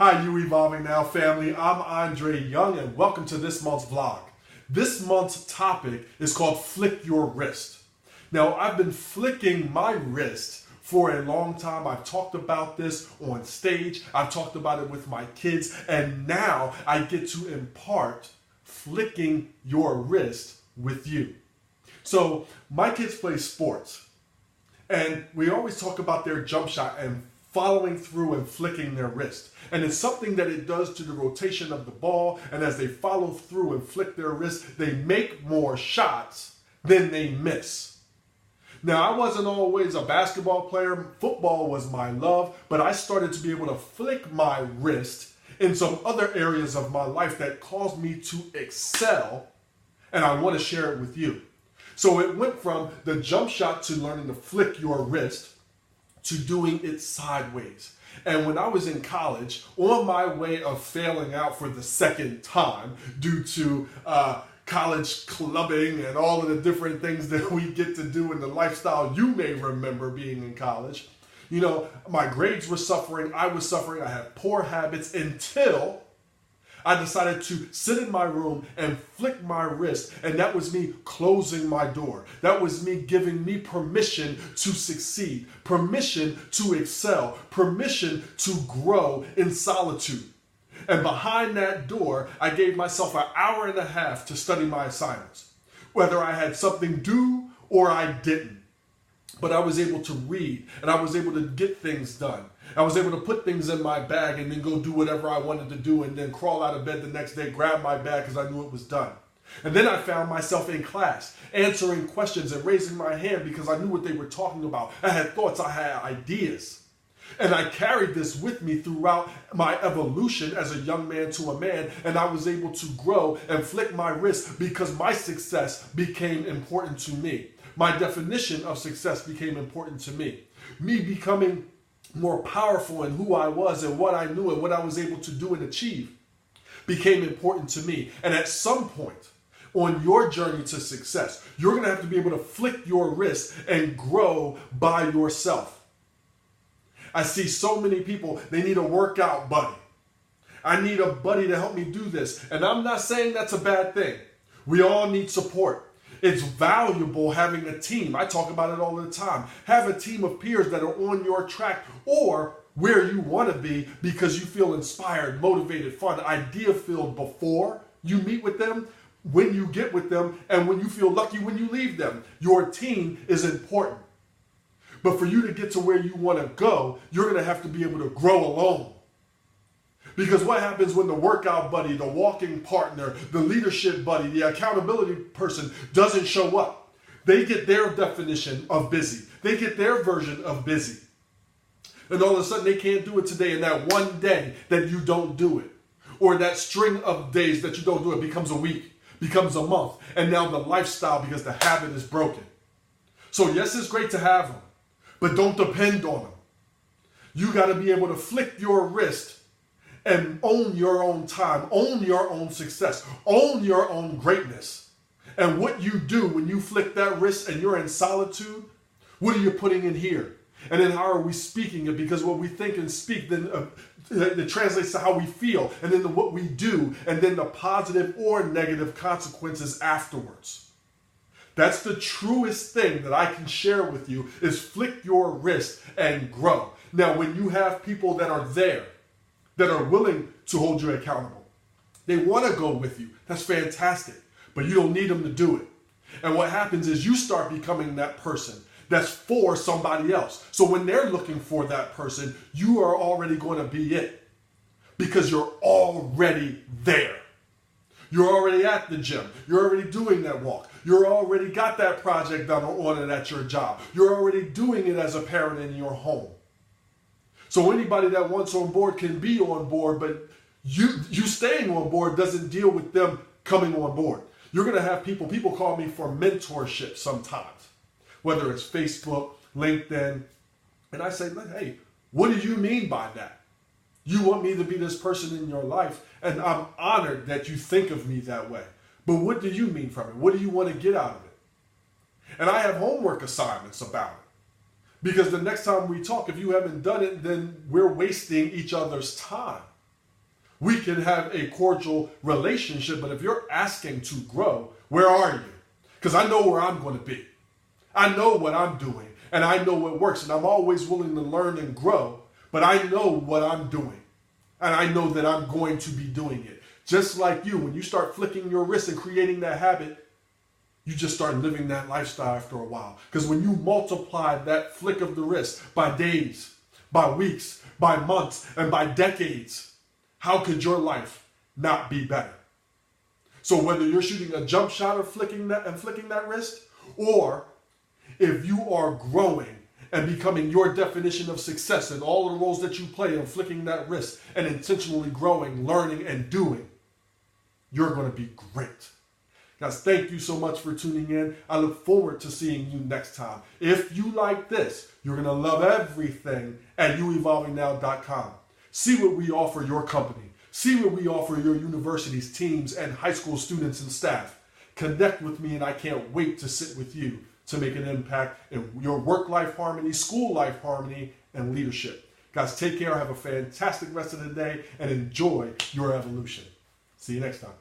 Hi, you Evolving Now family. I'm Andre Young and welcome to this month's vlog. This month's topic is called Flick Your Wrist. Now, I've been flicking my wrist for a long time. I've talked about this on stage. I've talked about it with my kids, and now I get to impart flicking your wrist with you. So my kids play sports, and we always talk about their jump shot and following through and flicking their wrist. And it's something that it does to the rotation of the ball, and as they follow through and flick their wrist, they make more shots than they miss. Now, I wasn't always a basketball player. Football was my love, but I started to be able to flick my wrist in some other areas of my life that caused me to excel, and I want to share it with you. So it went from the jump shot to learning to flick your wrist to doing it sideways. And when I was in college, on my way of failing out for the second time due to college clubbing and all of the different things that we get to do in the lifestyle you may remember being in college, you know, my grades were suffering, I was suffering, I had poor habits until I decided to sit in my room and flick my wrist, and that was me closing my door. That was me giving me permission to succeed, permission to excel, permission to grow in solitude. And behind that door, I gave myself an hour and a half to study my assignments, whether I had something due or I didn't. But I was able to read, and I was able to get things done. I was able to put things in my bag and then go do whatever I wanted to do and then crawl out of bed the next day, grab my bag because I knew it was done. And then I found myself in class answering questions and raising my hand because I knew what they were talking about. I had thoughts, I had ideas. And I carried this with me throughout my evolution as a young man to a man, and I was able to grow and flick my wrist because my success became important to me. My definition of success became important to me. Me becoming more powerful in who I was and what I knew and what I was able to do and achieve became important to me. And at some point on your journey to success, you're going to have to be able to flick your wrist and grow by yourself. I see so many people, they need a workout buddy. I need a buddy to help me do this. And I'm not saying that's a bad thing. We all need support. It's valuable having a team. I talk about it all the time. Have a team of peers that are on your track or where you want to be because you feel inspired, motivated, fun, idea-filled before you meet with them, when you get with them, and when you feel lucky when you leave them. Your team is important. But for you to get to where you want to go, you're going to have to be able to grow alone. Because what happens when the workout buddy, the walking partner, the leadership buddy, the accountability person doesn't show up? They get their definition of busy. They get their version of busy. And all of a sudden they can't do it today, and that one day that you don't do it, or that string of days that you don't do it becomes a week, becomes a month, and now the lifestyle because the habit is broken. So yes, it's great to have them, but don't depend on them. You got to be able to flick your wrist and own your own time, own your own success, own your own greatness. And what you do when you flick that wrist and you're in solitude, what are you putting in here? And then how are we speaking it? Because what we think and speak then it translates to how we feel, and then what we do, and then the positive or negative consequences afterwards. That's the truest thing that I can share with you is flick your wrist and grow. Now, when you have people that are there, that are willing to hold you accountable, they want to go with you, that's fantastic, but you don't need them to do it. And what happens is you start becoming that person that's for somebody else. So when they're looking for that person, you are already going to be it because you're already there. You're already at the gym. You're already doing that walk. You're already got that project done on it at your job. You're already doing it as a parent in your home. So anybody that wants on board can be on board, but you staying on board doesn't deal with them coming on board. You're going to have people call me for mentorship sometimes, whether it's Facebook, LinkedIn, and I say, hey, what do you mean by that? You want me to be this person in your life, and I'm honored that you think of me that way. But what do you mean from it? What do you want to get out of it? And I have homework assignments about it. Because the next time we talk, if you haven't done it, then we're wasting each other's time. We can have a cordial relationship, but if you're asking to grow, where are you? Because I know where I'm going to be. I know what I'm doing, and I know what works, and I'm always willing to learn and grow, but I know what I'm doing, and I know that I'm going to be doing it. Just like you, when you start flicking your wrist and creating that habit, you just start living that lifestyle after a while. Because when you multiply that flick of the wrist by days, by weeks, by months, and by decades, how could your life not be better? So whether you're shooting a jump shot or flicking that wrist, or if you are growing and becoming your definition of success in all the roles that you play and flicking that wrist and intentionally growing, learning, and doing, you're going to be great. Guys, thank you so much for tuning in. I look forward to seeing you next time. If you like this, you're going to love everything at youevolvingnow.com. See what we offer your company. See what we offer your universities, teams, and high school students and staff. Connect with me, and I can't wait to sit with you to make an impact in your work-life harmony, school-life harmony, and leadership. Guys, take care. Have a fantastic rest of the day, and enjoy your evolution. See you next time.